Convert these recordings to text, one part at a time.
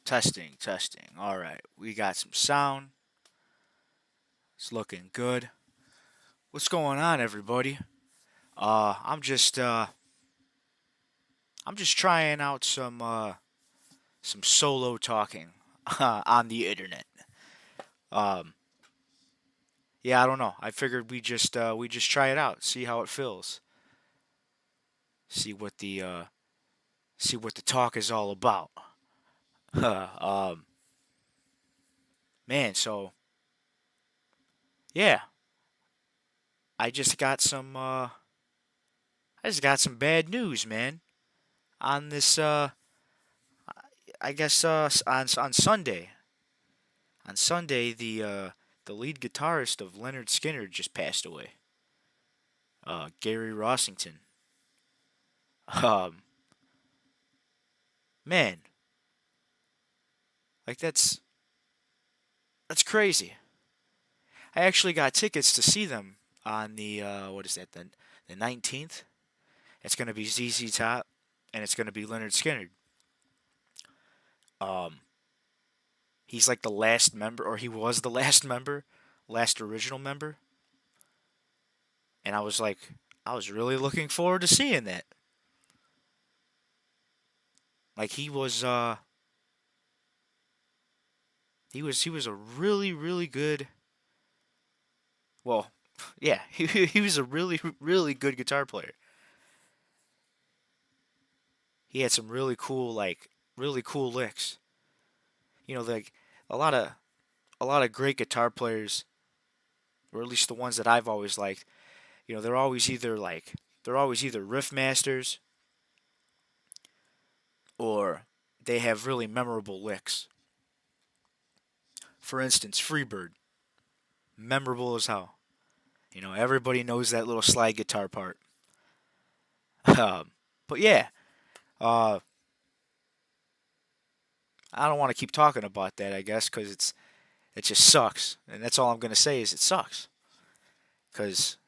Testing, testing. All right, we got some sound. It's looking good. What's going on, everybody? I'm just trying out some solo talking on the internet. Um, yeah, I don't know. I figured we just try it out, see how it feels, see what the uh, see what the talk is all about. um, man, so yeah, I just got some I just got some bad news, man. On this I guess on Sunday. On Sunday, the lead guitarist of Leonard Skinner just passed away. Gary Rossington. Um, man, like that's crazy. I actually got tickets to see them on the what is that the 19th. It's gonna be ZZ Top, and it's gonna be Leonard Skinner. Um, he's like the last member, or he was the last member, last original member, and I was really looking forward to seeing that. Like he was a really good. Well, yeah, he was a really good guitar player. He had some really cool licks. Like a lot of a lot of great guitar players, or at least the ones that I've always liked. They're always either riff masters or they have really memorable licks. For instance, Freebird, memorable as hell. Everybody knows that little slide guitar part. Um, but yeah, uh, I don't want to keep talking about that. I guess because it just sucks, and that's all I'm gonna say is it sucks. Cause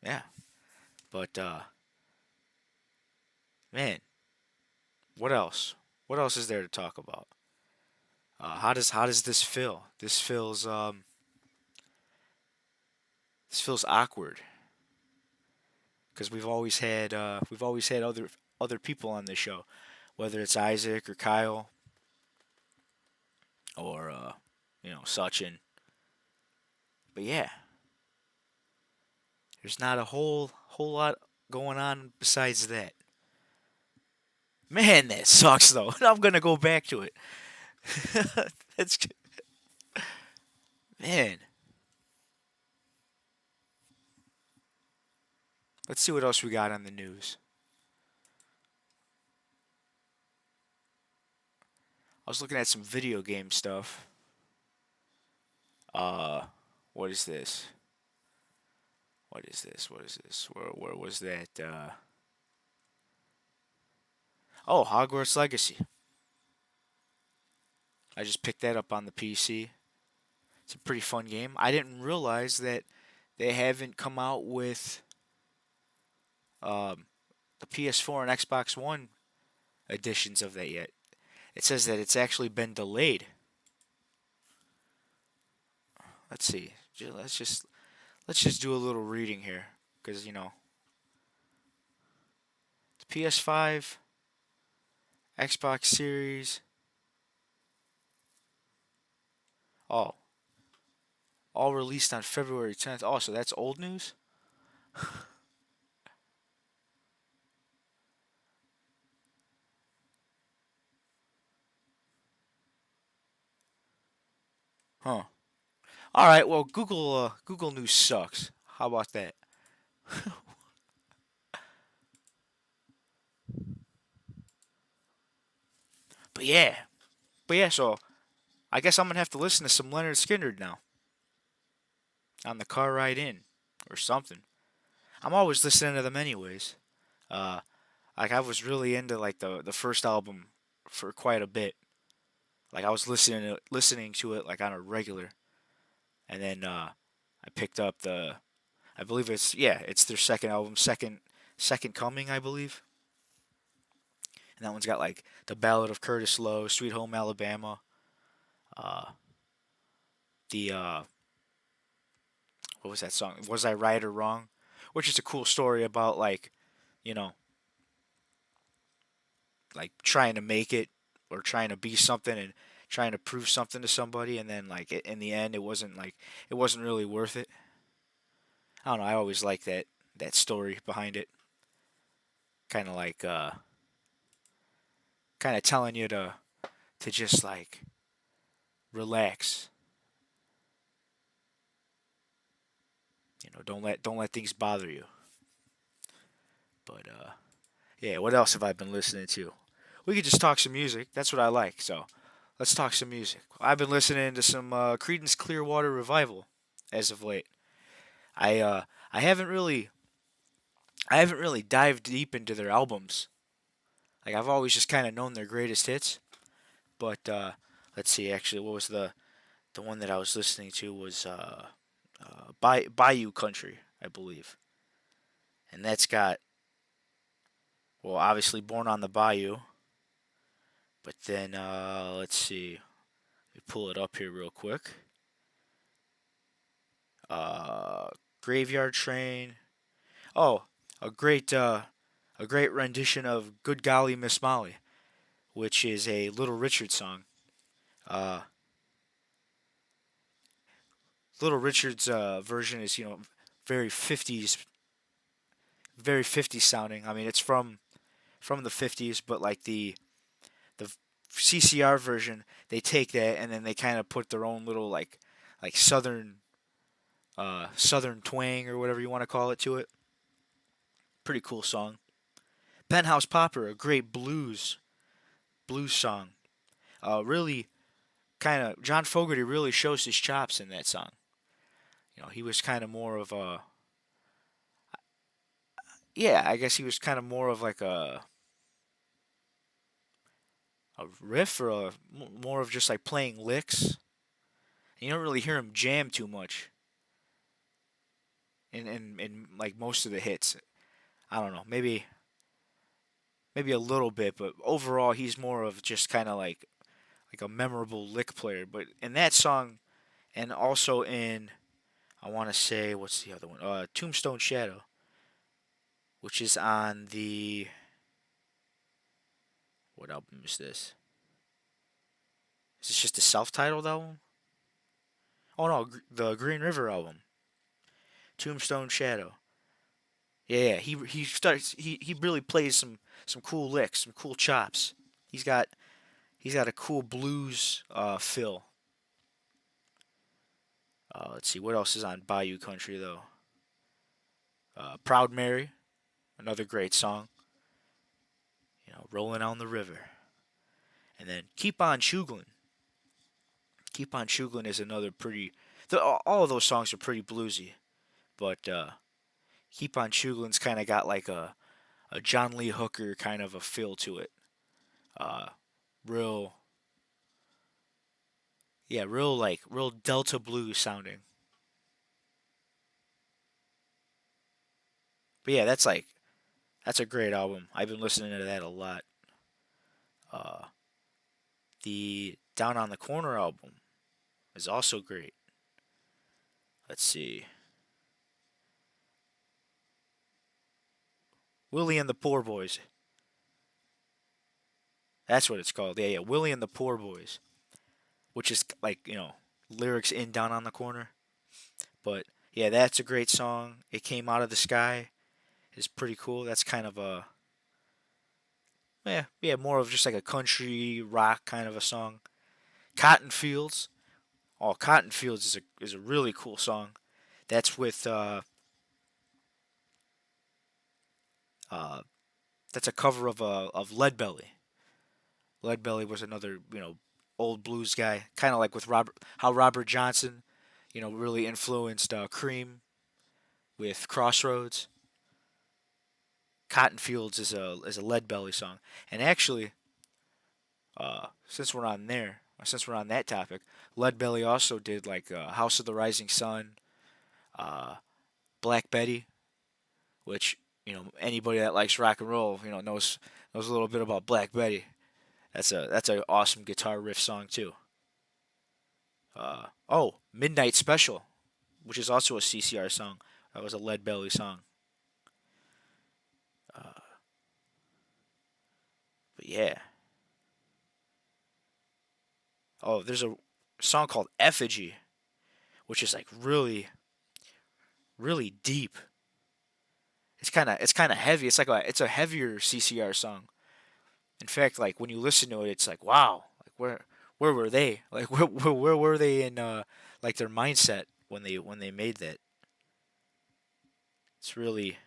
yeah, but man, what else? What else is there to talk about? How does this feel? This feels awkward because we've always had other people on this show, whether it's Isaac or Kyle or Sachin. But yeah, there's not a whole lot going on besides that. Man, that sucks though. I'm gonna go back to it. That's man. Let's see what else we got on the news. I was looking at some video game stuff. Uh, what is this? What is this? What is this? Where was that? Oh, Hogwarts Legacy. I just picked that up on the PC. It's a pretty fun game. I didn't realize that they haven't come out with um, the PS4 and Xbox One editions of that yet. It says that it's actually been delayed. Let's see. Let's just do a little reading here, because the PS5, Xbox Series. Oh, all released on February 10th. Oh, so that's old news. Huh. All right. Well, Google News sucks. How about that? But yeah. But yeah. So I guess I'm gonna have to listen to some Leonard Skinner now on the car ride in, or something. I'm always listening to them anyways. Uh, like I was really into like the first album for quite a bit. Like I was listening to it like on a regular, and then I picked up I believe it's their second album, second coming, I believe. And that one's got like the Ballad of Curtis Lowe, Sweet Home Alabama. Uh, the what was that song? Was I right or wrong? Which is a cool story about like you know like trying to make it or trying to be something and trying to prove something to somebody, and then like in the end it wasn't really worth it. I don't know. I always like that story behind it, kind of like kind of telling you to just like relax. Don't let things bother you. But yeah, what else have I been listening to? We could just talk some music. That's what I like. So let's talk some music. I've been listening to some Creedence Clearwater Revival as of late. I uh, I haven't really I haven't really dived deep into their albums. Like I've always just kind of known their greatest hits. But let's see. Actually, what was the one that I was listening to was Bayou Country, I believe, and that's got well, obviously Born on the Bayou, but then let's see. Let me pull it up here real quick. Uh, Graveyard Train. Oh, a great uh, a great rendition of "Good Golly Miss Molly," which is a Little Richard song. Uh, Little Richard's version is very 50s, very 50s sounding. I mean, it's from the 50s, but like the CCR version, they take that and then they kind of put their own little like southern twang or whatever you want to call it to it. Pretty cool song. Penthouse Popper, a great blues song. Really kind of John Fogerty really shows his chops in that song. He was kind of more of a yeah, I guess he was kind of more of like a riff or more of just like playing licks. You don't really hear him jam too much in like most of the hits. I don't know, maybe a little bit, but overall he's more of just kind of like a memorable lick player. But in that song, and also in I want to say what's the other one? Tombstone Shadow, which is on the what album is this? Is this just a self-titled album? Oh no, the Green River album, Tombstone Shadow. Yeah, he really plays some cool licks, some cool chops. He's got he's got a cool blues feel. Let's see what else is on Bayou Country though. Proud Mary, another great song. Rolling on the river, and then Keep on Shuglin. Keep on Shuglin is another pretty. All of those songs are pretty bluesy, but Keep on Shuglin's kind of got like a John Lee Hooker kind of a feel to it. Uh, real, yeah, real Delta blues sounding. But yeah, that's a great album. I've been listening to that a lot. Uh, the Down on the Corner album is also great. Let's see, Willie and the Poor Boys. That's what it's called. Yeah, yeah, Willie and the Poor Boys, which is like lyrics in Down on the Corner. But yeah, that's a great song. It Came Out of the Sky is pretty cool. That's kind of a yeah, more of just like a country rock kind of a song. Cotton Fields. Oh, Cotton Fields is a really cool song. That's with uh that's a cover of Leadbelly. Leadbelly was another old blues guy, kind of like with Robert Johnson, really influenced Cream with Crossroads. Cotton Fields is a Leadbelly song, and actually, since we're on that topic, Leadbelly also did like House of the Rising Sun, uh, Black Betty, which anybody that likes rock and roll knows a little bit about Black Betty. That's a awesome guitar riff song too. Oh, Midnight Special, which is also a CCR song. That was a Lead Belly song. Uh, but yeah. Oh, there's a song called Effigy, which is like really, really deep. It's kind of heavy. It's a heavier CCR song. In fact, like when you listen to it, it's like wow, like where were they? Like where were they in like their mindset when they made that? It's really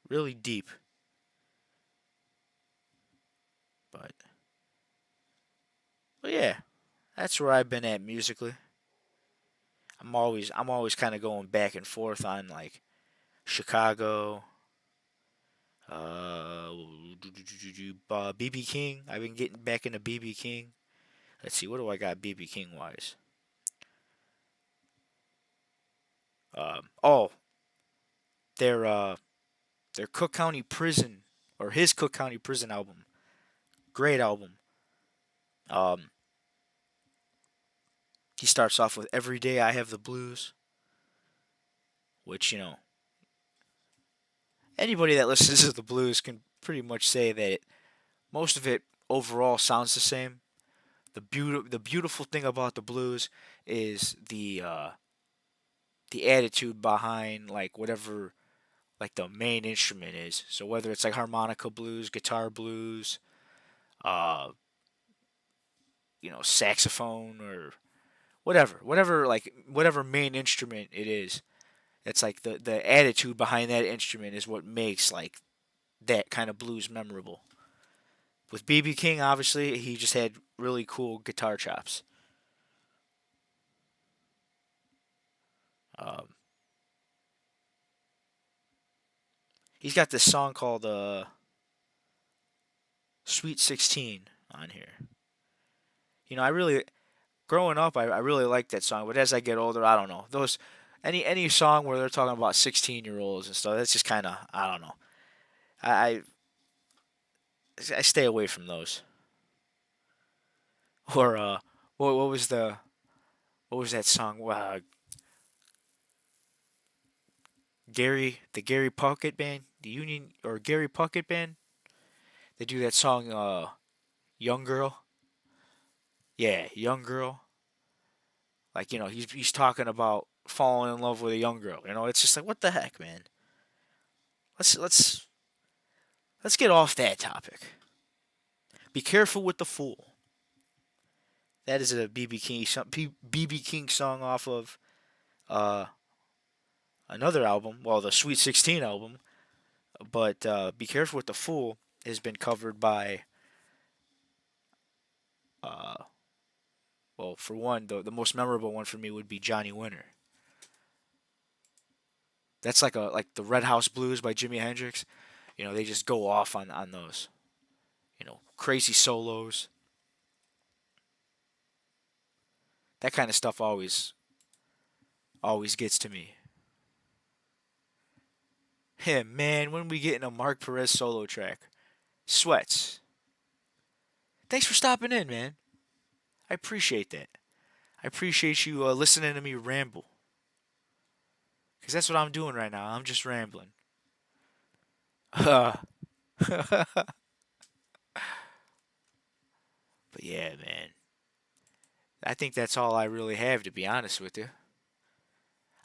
really deep. But yeah, that's where I've been at musically. I'm always kind of going back and forth on like Chicago, uh, BB King. I've been getting back into BB King. Let's see, what do I got BB King wise? Oh, their their Cook County Prison or his Cook County Prison album. Great album. Um, he starts off with "Every Day I Have the Blues," which anybody that listens to the blues can pretty much say that most of it overall sounds the same. The beautiful thing about the blues is the attitude behind like whatever like the main instrument is. So whether it's like harmonica blues, guitar blues, uh, saxophone or whatever main instrument it is. It's like the attitude behind that instrument is what makes like that kind of blues memorable. With BB King, obviously, he just had really cool guitar chops. Um, he's got this song called "Sweet 16" on here. I really growing up, I really liked that song, but as I get older, I don't know those any song where they're talking about 16-year-olds and stuff. That's just kind of I don't know. I I stay away from those. Or what was what was that song? The Gary Puckett Band, the Union or Gary Puckett Band. They do that song, "Young Girl." Yeah, "Young Girl." Like he's talking about falling in love with a young girl. It's just like what the heck, man. Let's let's get off that topic. Be careful with the fool. That is a BB King song off of uh, another album. Well, the Sweet 16 album. But "Be Careful with the Fool" has been covered by uh, well, for one, the most memorable one for me would be Johnny Winter. That's like the Red House Blues by Jimi Hendrix. They just go off on those. Crazy solos. That kind of stuff always gets to me. Yeah, man, when we get in a Mark Perez solo track, sweats. Thanks for stopping in, man. I appreciate that. I appreciate you listening to me ramble. Because that's what I'm doing right now. I'm just rambling. but yeah, man. I think that's all I really have, to be honest with you.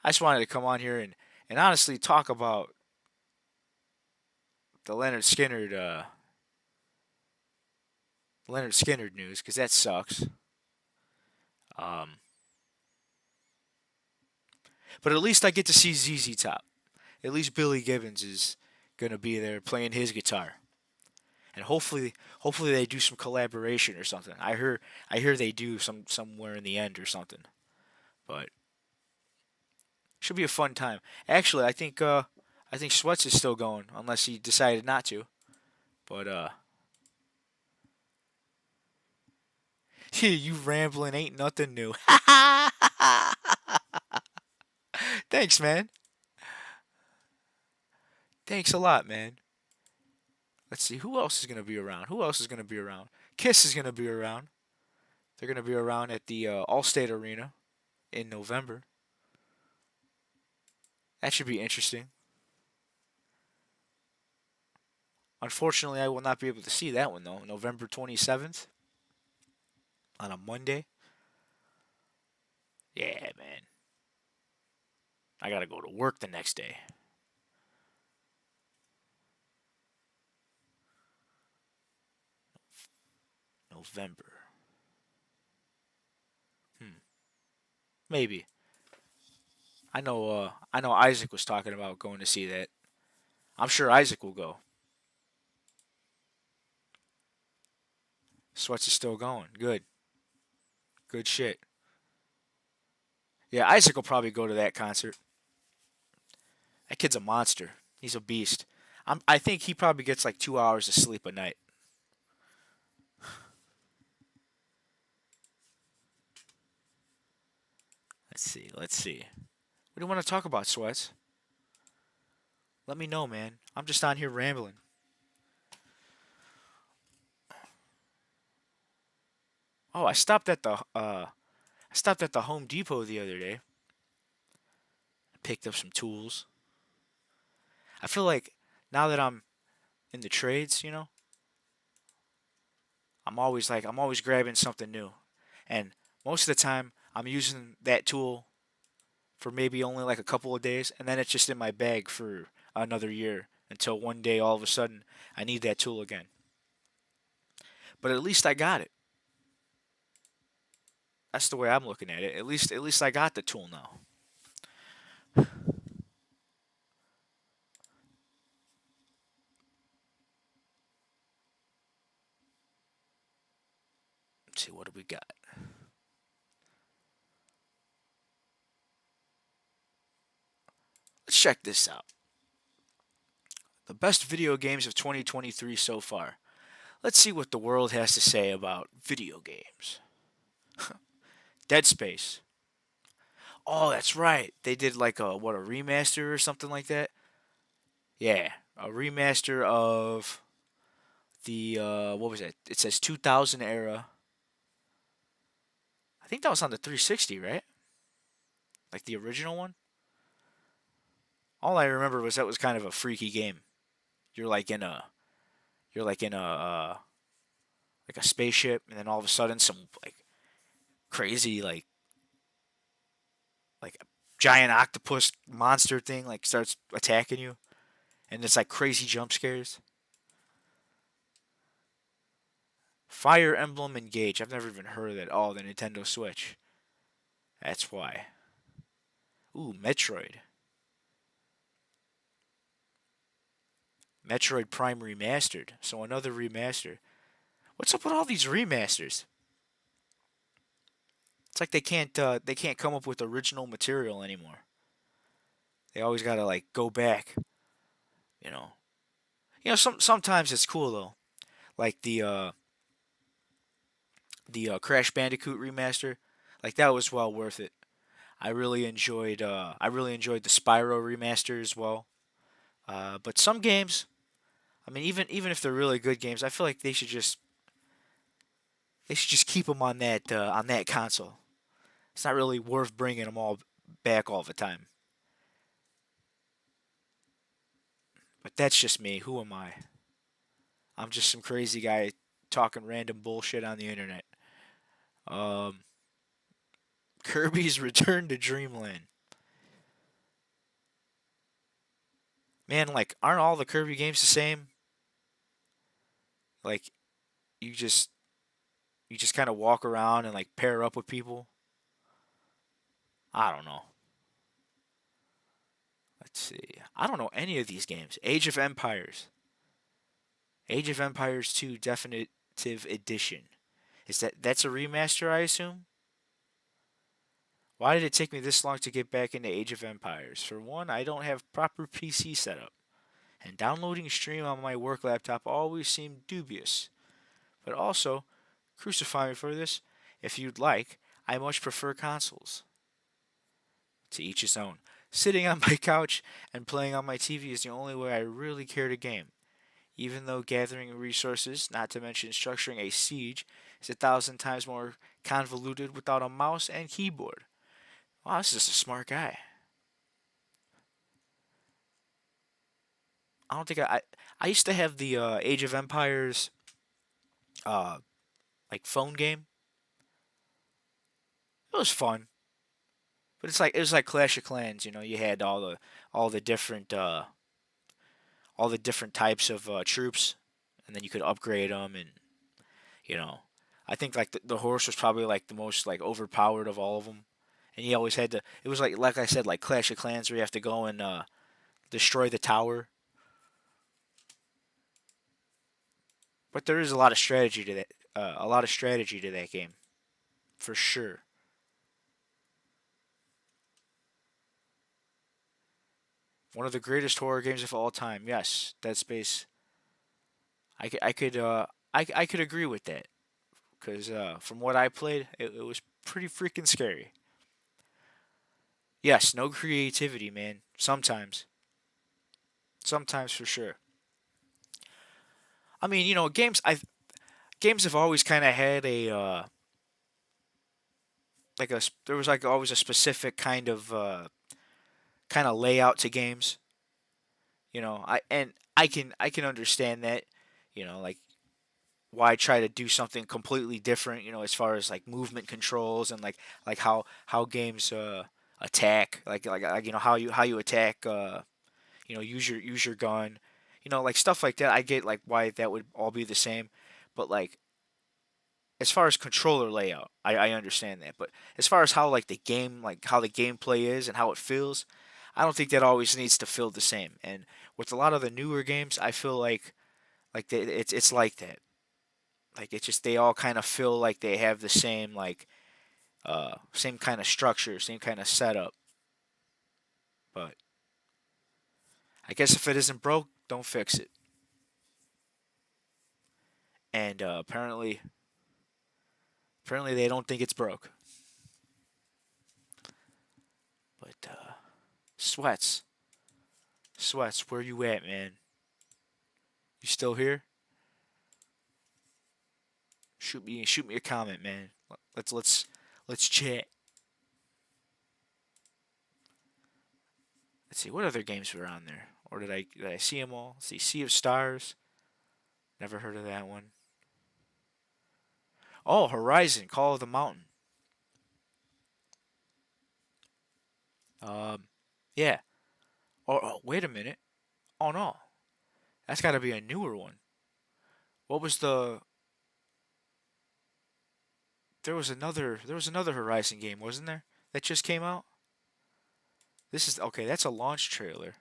I just wanted to come on here and honestly talk about the Leonard Skinner news, because that sucks. Um, but at least I get to see ZZ Top. At least Billy Gibbons is gonna be there playing his guitar, and hopefully they do some collaboration or something. I hear they do somewhere in the end or something. But should be a fun time. Actually, I think Sweats is still going unless he decided not to. But you rambling ain't nothing new. Thanks, man. Thanks a lot, man. Let's see who else is gonna be around. Who else is gonna be around? Kiss is gonna be around. They're gonna be around at the Allstate Arena. in November. That should be interesting. Unfortunately, I will not be able to see that one though. November 27th on a Monday. Yeah, man. I gotta go to work the next day. November. Hmm. Maybe. I know Isaac was talking about going to see that. I'm sure Isaac will go. Sweats is still going. Good. Good shit. Yeah, Isaac will probably go to that concert. That kid's a monster. He's a beast. I think he probably gets like 2 hours of sleep a night. Let's see. Let's see. What do you want to talk about, Sweats? Let me know, man. I'm just on here rambling. Oh, I stopped at the Home Depot the other day. I picked up some tools. I feel like now that I'm in the trades, I'm always grabbing something new. And most of the time I'm using that tool for maybe only like a couple of days and then it's just in my bag for another year until one day all of a sudden I need that tool again. But at least I got it. That's the way I'm looking at it. At least I got the tool now. Let's see what do we got. Let's check this out. The best video games of 2023 so far. Let's see what the world has to say about video games. Dead Space. Oh, that's right. They did like a remaster or something like that. Yeah, a remaster of the what was it? It says 2000 era. I think that was on the 360, right? Like the original one. All I remember was that was kind of a freaky game. You're like in a you're like a spaceship, and then all of a sudden some like crazy like a giant octopus monster thing like starts attacking you, and it's like crazy jump scares. Fire Emblem Engage. I've never even heard of that. Oh, the Nintendo Switch. That's why. Ooh, Metroid. Metroid Prime Remastered. So another remaster. What's up with all these remasters? It's like they can't come up with original material anymore. They always gotta like go back. You know. Sometimes it's cool though. Like the Crash Bandicoot remaster. Like that was well worth it. I really enjoyed the Spyro remaster as well. But some games, I mean, even if they're really good games, I feel like they should just keep them on that console. It's not really worth bringing them all back all the time. But that's just me. Who am I? I'm just some crazy guy talking random bullshit on the internet. Um, Kirby's Return to Dreamland. Man, like, aren't all the Kirby games the same? Like, you just you just kind of walk around and like pair up with people. I don't know. Let's see. I don't know any of these games. Age of Empires. Age of Empires 2 Definitive Edition. That's a remaster, I assume? Why did it take me this long to get back into Age of Empires? For one, I don't have proper PC setup, and downloading stream on my work laptop always seemed dubious. But also, crucify me for this, if you'd like, I much prefer consoles. To each his own. Sitting on my couch and playing on my TV is the only way I really care to game. Even though gathering resources, not to mention structuring a siege, is 1,000 times more convoluted without a mouse and keyboard. Wow, this is just a smart guy. I don't think I used to have the Age of Empires uh like phone game. It was fun, but it was like Clash of Clans. You know, you had all the different all the different types of troops, and then you could upgrade them, and you know, I think like the horse was probably like the most like overpowered of all of them, and you always had to. It was like I said, like Clash of Clans, where you have to go and destroy the tower. But there is a lot of strategy to that. A lot of strategy to that game, for sure. One of the greatest horror games of all time. Yes, Dead Space. I could I could agree with that because from what I played, it was pretty freaking scary. Yes, no creativity, man. Sometimes for sure. I mean, you know, games have always kind of had a there was like always a specific kind of layout to games. You know, I can understand that. You know, like why try to do something completely different, you know, as far as like movement controls and like how games attack, like you know how you attack, you know, use your gun, you know, like stuff like that. I get like why that would all be the same, but like as far as controller layout, I understand that. But as far as how like the game, like how the gameplay is and how it feels, I don't think that always needs to feel the same. And with a lot of the newer games, I feel it's like that. Like it's just they all kind of feel like they have the same same kind of structure, same kind of setup. But I guess if it isn't broke, don't fix it. And apparently they don't think it's broke. But sweats, sweats, where you at, man? You still here? Shoot me a comment, man. Let's chat. Let's see what other games were on there, or did I see them all? Let's see, Sea of Stars. Never heard of that one. Oh, Horizon, Call of the Mountain. Um, yeah. Oh, wait a minute. Oh no, that's got to be a newer one. What was the? There was another Horizon game, wasn't there? That just came out. This is okay. That's a launch trailer.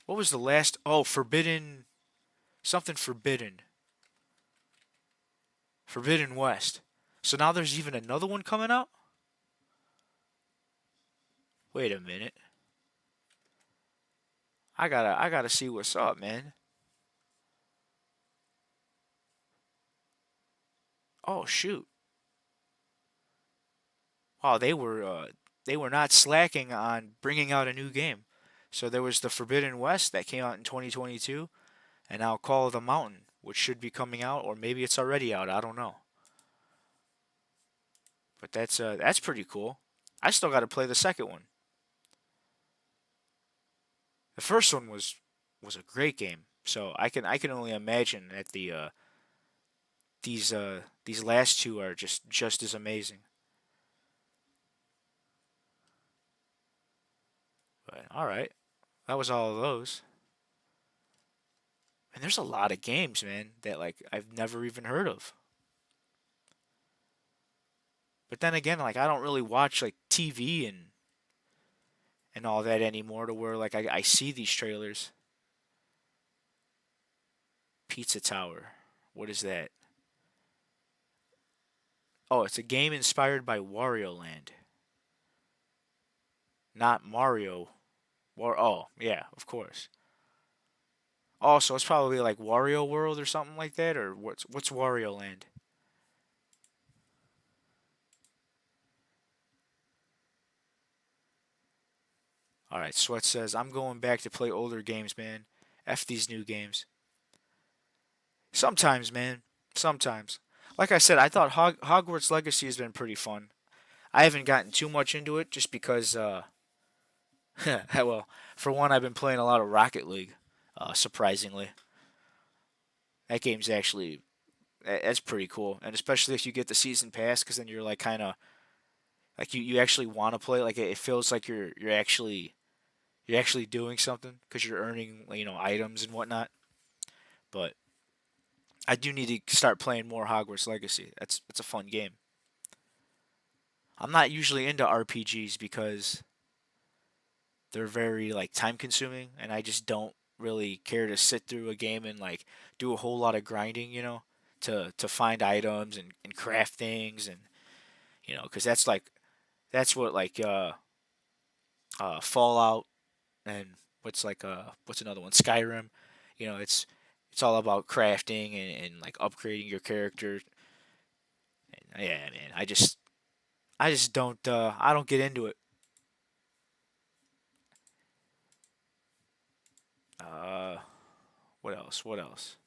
What was the last? Oh, Forbidden something Forbidden. Forbidden West. So now there's even another one coming out. Wait a minute. I gotta see what's up, man. Oh shoot. Wow, they were not slacking on bringing out a new game. So there was the Forbidden West that came out in 2022, and now Call of the Mountain, which should be coming out, or maybe it's already out. I don't know. But that's pretty cool. I still got to play the second one. The first one was a great game. So I can only imagine that these last two are just as amazing. But all right, that was all of those. And there's a lot of games, man, that like I've never even heard of. But then again, like I don't really watch like TV and all that anymore to where like I see these trailers. Pizza Tower. What is that? Oh, it's a game inspired by Wario Land, not Mario. Oh, yeah, of course. Oh, so it's probably like Wario World or something like that, or what's Wario Land? All right, Sweat says I'm going back to play older games, man. F these new games. Sometimes, man. Sometimes. Like I said, I thought Hogwarts Legacy has been pretty fun. I haven't gotten too much into it just because, well, for one, I've been playing a lot of Rocket League. Surprisingly, that game's actually that's pretty cool, and especially if you get the season pass, because then you're like kind of like you actually want to play. Like it feels like you're actually doing something because you're earning items and whatnot. But I do need to start playing more Hogwarts Legacy. That's a fun game. I'm not usually into RPGs because they're very like time consuming, and I just don't really care to sit through a game and like do a whole lot of grinding, to find items and craft things, and because that's what like Fallout and what's another one, Skyrim. It's all about crafting and like upgrading your character. And yeah, man, I just don't get into it. Uh, what else? What else?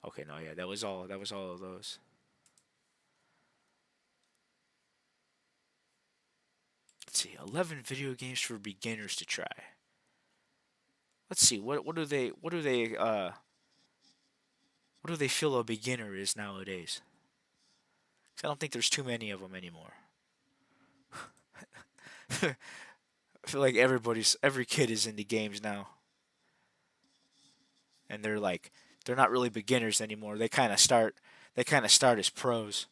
Okay, no, yeah, that was all. That was all of those. Let's see, 11 video games for beginners to try. Let's see, what do they feel a beginner is nowadays? 'Cause I don't think there's too many of them anymore. I feel like every kid is into games now, and they're not really beginners anymore. They kind of start as pros,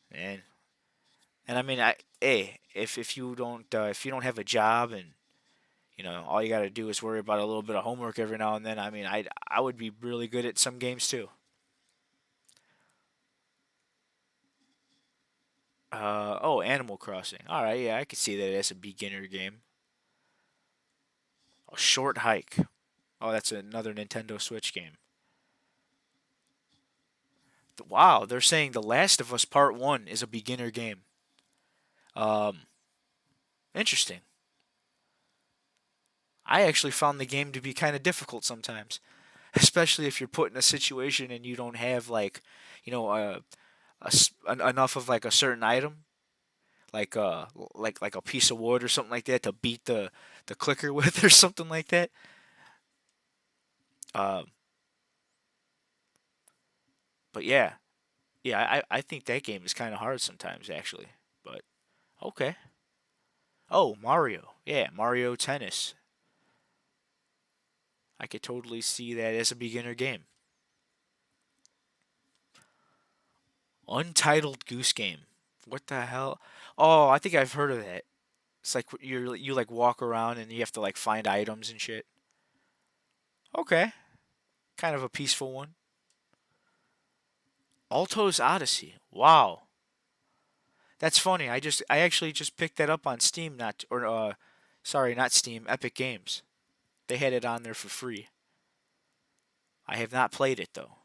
and I mean, hey, if you don't have a job, and all you got to do is worry about a little bit of homework every now and then. I mean, I would be really good at some games too. Oh, Animal Crossing. All right, yeah, I could see that as a beginner game. A Short Hike. Oh, that's another Nintendo Switch game. Wow, they're saying The Last of Us Part 1 is a beginner game. Um, Interesting. I actually found the game to be kind of difficult sometimes, especially if you're put in a situation and you don't have like, you know, enough of like a certain item, like like a piece of wood or something like that to beat the clicker with or something like that. Um, but yeah, yeah, I think that game is kind of hard sometimes actually. But okay. Oh, Mario. Yeah, Mario Tennis. I could totally see that as a beginner game. Untitled Goose Game. What the hell? Oh, I think I've heard of that. It's like you like walk around and you have to like find items and shit. Okay, kind of a peaceful one. Alto's Odyssey. Wow, that's funny. I actually just picked that up on Steam, not or sorry, not Steam, Epic Games. They had it on there for free. I have not played it though,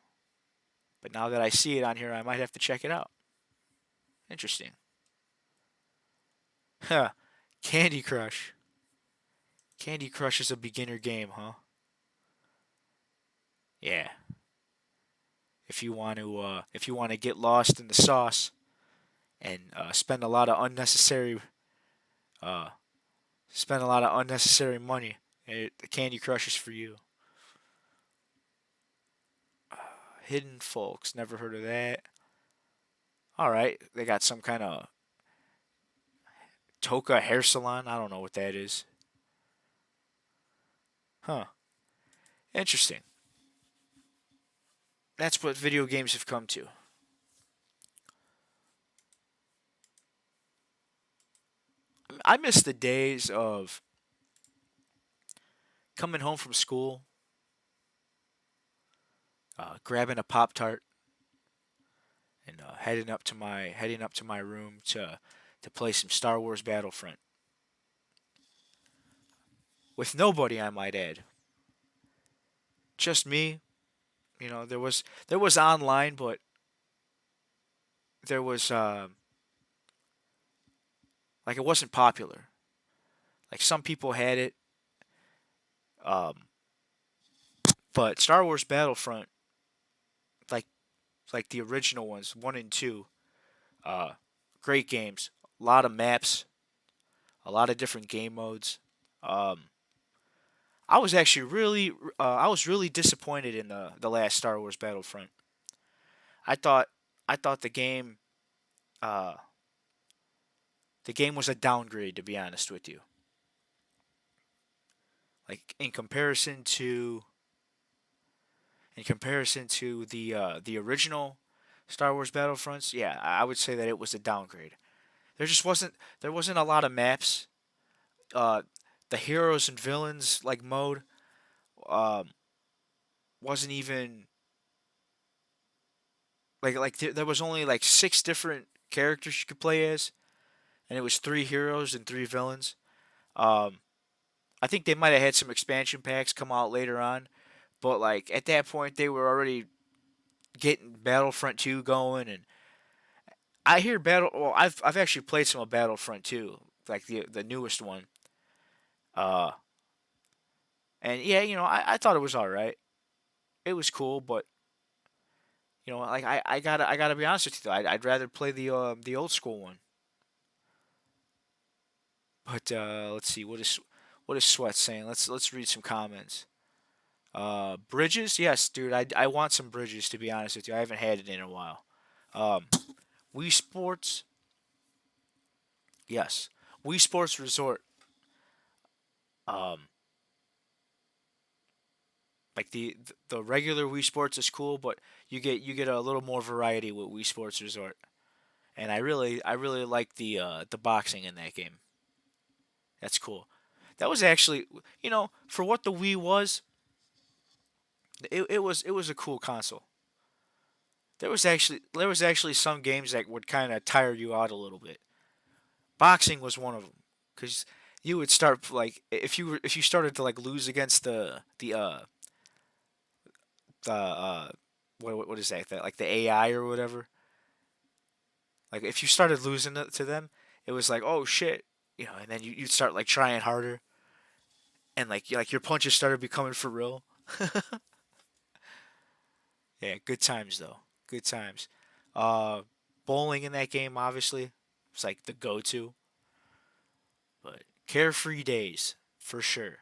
but now that I see it on here, I might have to check it out. Interesting. Huh. Candy Crush. Candy Crush is a beginner game, huh? Yeah. If you want to get lost in the sauce and uh, spend a lot of unnecessary money, the Candy Crush is for you. Hidden Folks, never heard of that. All right, they got some kind of Toka hair salon. I don't know what that is. Huh? Interesting. That's what video games have come to. I miss the days of coming home from school, grabbing a Pop Tart, and heading up to my room to play some Star Wars Battlefront with nobody, I might add, just me. There was online, but there was like it wasn't popular. Like some people had it, um, but Star Wars Battlefront, like like the original ones, 1 and 2. Uh, Great games. A lot of maps, a lot of different game modes. Um, I was actually I was really disappointed in the last Star Wars Battlefront. I thought I thought uh, the game was a downgrade, to be honest with you. Like in comparison to the original Star Wars Battlefronts, yeah, I would say that it was a downgrade. There wasn't a lot of maps. Uh, the heroes and villains like mode um, wasn't even there was only like 6 different characters you could play as, and it was 3 heroes and 3 villains. Um, I think they might have had some expansion packs come out later on, but like at that point they were already getting Battlefront 2 going, and I hear Battle. Well, I've actually played some of Battlefront 2, like the newest one. Uh, and yeah, I thought it was all right. It was cool, but like I gotta be honest with you, though. I'd rather play the old school one. But let's see, what is Sweat saying? Let's read some comments. Bridges, yes, dude. I want some bridges, to be honest with you. I haven't had it in a while. Um, Wii Sports, yes. Wii Sports Resort. Um, like the regular Wii Sports is cool, but you get a little more variety with Wii Sports Resort. And I really like the boxing in that game. That's cool. That was actually, for what the Wii was, it was a cool console. There was actually some games that would kind of tire you out a little bit. Boxing was one of them, because you would start like if you started to like lose against the what is that, like the AI or whatever. Like if you started losing to them, it was like, oh shit, and then you'd start like trying harder, and like your punches started becoming for real. Yeah, good times though. Good times. Uh, Bowling in that game, obviously, it's like the go-to. But carefree days for sure.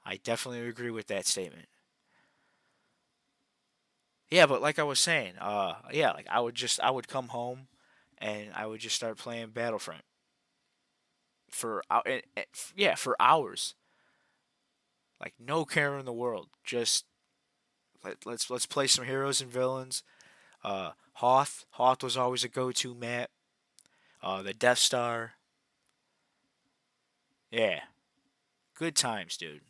I definitely agree with that statement. Yeah, but like I was saying, yeah, like I would come home, and I would just start playing Battlefront yeah, for hours. Like no care in the world. Just let's play some heroes and villains. Hoth was always a go-to map. The Death Star. Yeah, good times, dude.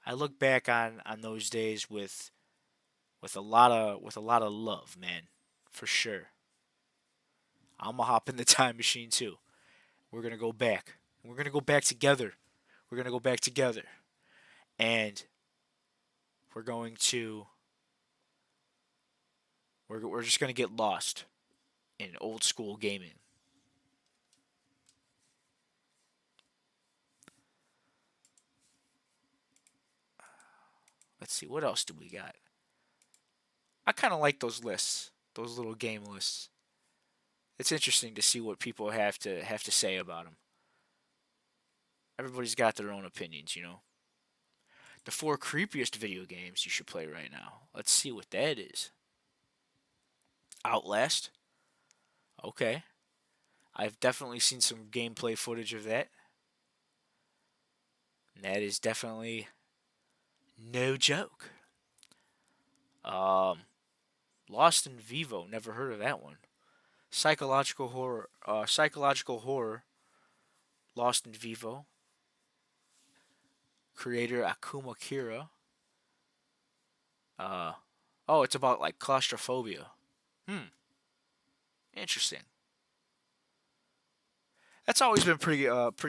I look back on those days with a lot of love, man, for sure. I'm gonna hop in the time machine too. We're gonna go back. We're gonna go back together. We're gonna go back together, and we're going to we're just gonna get lost in old school gaming. Let's see, what else do we got? I kind of like those lists, those little game lists. It's interesting to see what people have to say about them. Everybody's got their own opinions. The 4 creepiest video games you should play right now. Let's see what that is. Outlast. Okay. I've definitely seen some gameplay footage of that. And that is definitely no joke. Um, Lost in Vivo. Never heard of that one. Psychological horror. Psychological horror. Lost in Vivo. Creator Akuma Kira. Uh, oh, it's about like claustrophobia. Hmm. Interesting. That's always been pretty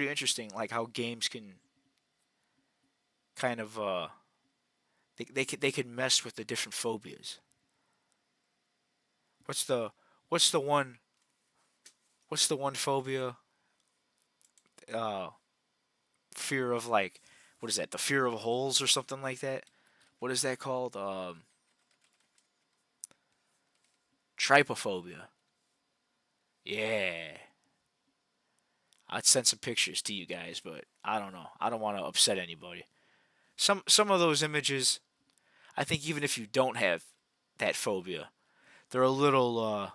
interesting. Like how games can kind of they could mess with the different phobias. What's the what's the one what's the one phobia? Uh, Fear of like what is that? The fear of holes or something like that. What is that called? Trypophobia. Yeah. I'd send some pictures to you guys, but I don't know. I don't want to upset anybody. Some of those images, I think even if you don't have that phobia, they're a little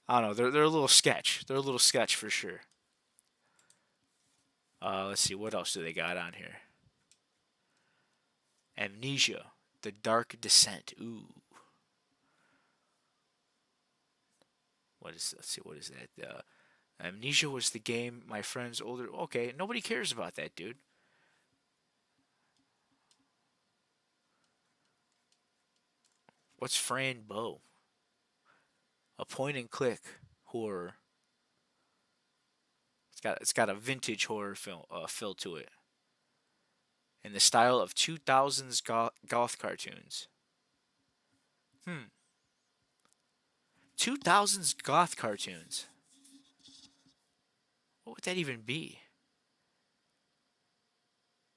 I don't know, they're a little sketch. They're a little sketch for sure. Let's see what else do they got on here. Amnesia, The Dark Descent. Ooh. Let's see, what is that? Amnesia was the game my friend's older. Okay, nobody cares about that, dude. What's Fran Bow? A point and click horror. It's got a vintage horror film feel to it, in the style of 2000s goth cartoons. Hmm. 2000s goth cartoons. What would that even be?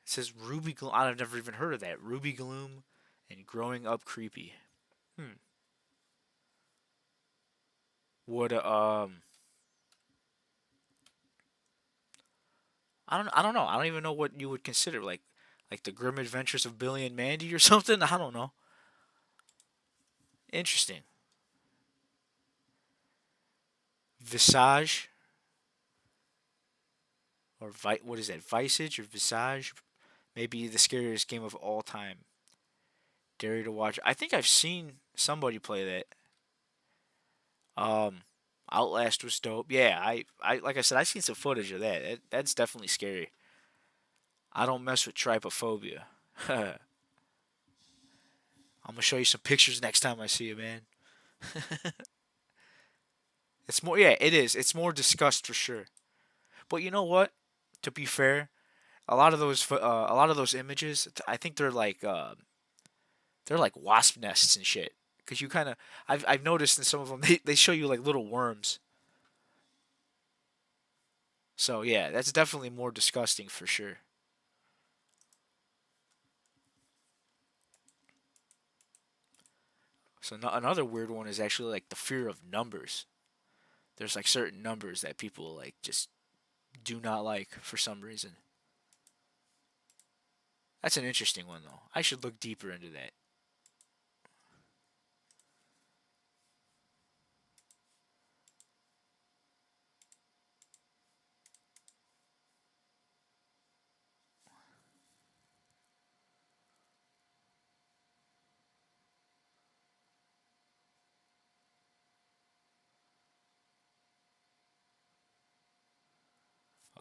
It says Ruby Gloom. I've never even heard of that. Ruby Gloom and Growing Up Creepy. Hmm. Would I don't know. I don't even know what you would consider like the Grim Adventures of Billy and Mandy or something. I don't know. Interesting. Visage or what is that? Visage or Visage? Maybe the scariest game of all time. Dare you to watch. I think I've seen somebody play that. Um, Outlast was dope. Yeah, I like I said, I've seen some footage of that. That's definitely scary. I don't mess with trypophobia. I'm gonna show you some pictures next time I see you, man. It's more, yeah, it is. It's more disgust for sure. But you know what? To be fair, a lot of those images, I think they're like wasp nests and shit. Cause you kind of, I've noticed in some of them they show you like little worms. So yeah, that's definitely more disgusting for sure. So no, another weird one is actually like the fear of numbers. There's like certain numbers that people like just do not like for some reason. That's an interesting one though. I should look deeper into that.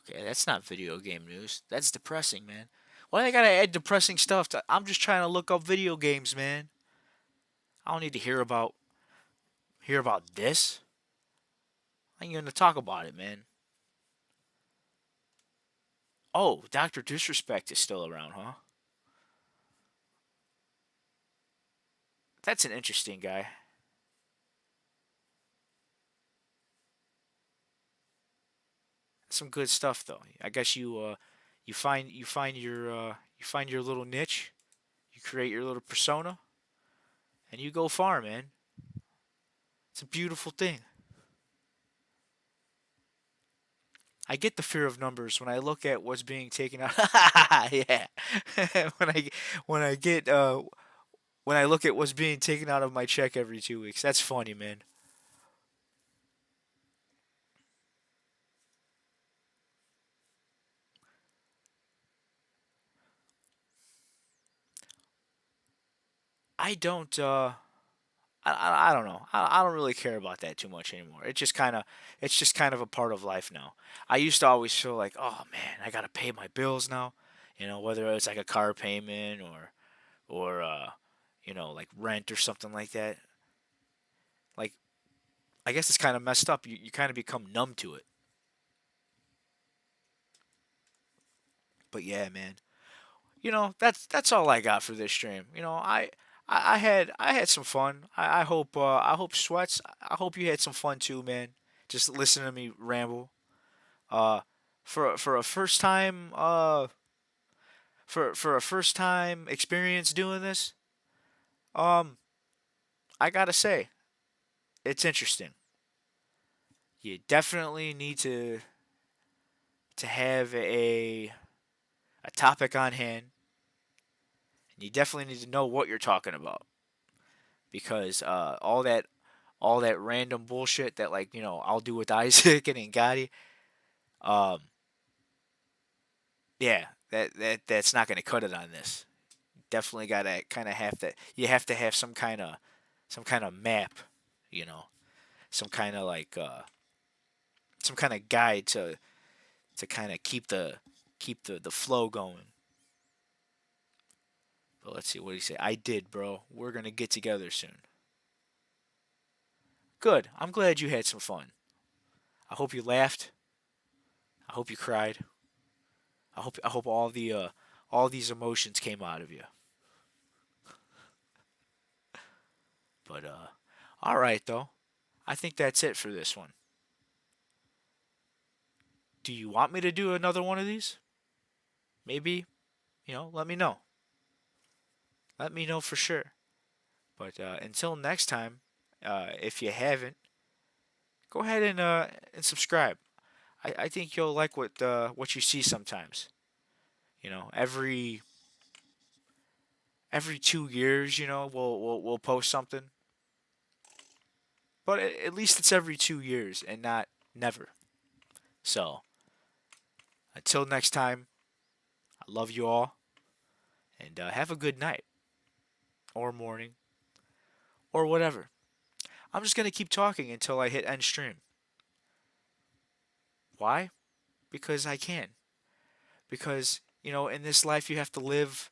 Okay, that's not video game news. That's depressing, man. Why they gotta add depressing stuff? I'm just trying to look up video games, man. I don't need to hear about this. I ain't gonna talk about it, man. Oh, Doctor Disrespect is still around, huh? That's an interesting guy. Some good stuff though. I guess you find your little niche. You create your little persona, and you go far, man. It's a beautiful thing. I get the fear of numbers when I look at what's being taken out. Yeah, when I when I get when I look at what's being taken out of my check every 2 weeks. That's funny, man. I don't. I don't know. I don't really care about that too much anymore. It's just kind of a part of life now. I used to always feel like, oh man, I gotta pay my bills now. You know, whether it's like a car payment or like rent or something like that. Like I guess it's kind of messed up. You kind of become numb to it. But yeah, man. That's all I got for this stream. I had some fun. I hope Sweats. I hope you had some fun too, man. Just listening to me ramble. Uh, for a first time for a first time experience doing this, um, I gotta say, it's interesting. You definitely need to have a topic on hand, and you definitely need to know what you're talking about because all that random bullshit that like I'll do with Isaac and Gotti, um, yeah, that's not gonna cut it on this. Definitely gotta kind of have to. You have to have some kind of map, you know, some kind of like some kind of guide to kind of keep the flow going. But let's see what do you say. I did, bro. We're gonna get together soon. Good. I'm glad you had some fun. I hope you laughed. I hope you cried. I hope all these emotions came out of you. But all right though. I think that's it for this one. Do you want me to do another one of these? Maybe, let me know. Let me know for sure. But until next time, if you haven't, go ahead and subscribe. I think you'll like what you see sometimes. Every 2 years, we'll post something, but at least it's every 2 years and not never. So until next time, I love you all, and have a good night or morning or whatever. I'm just gonna keep talking until I hit end stream. Why? Because I can. Because in this life you have to live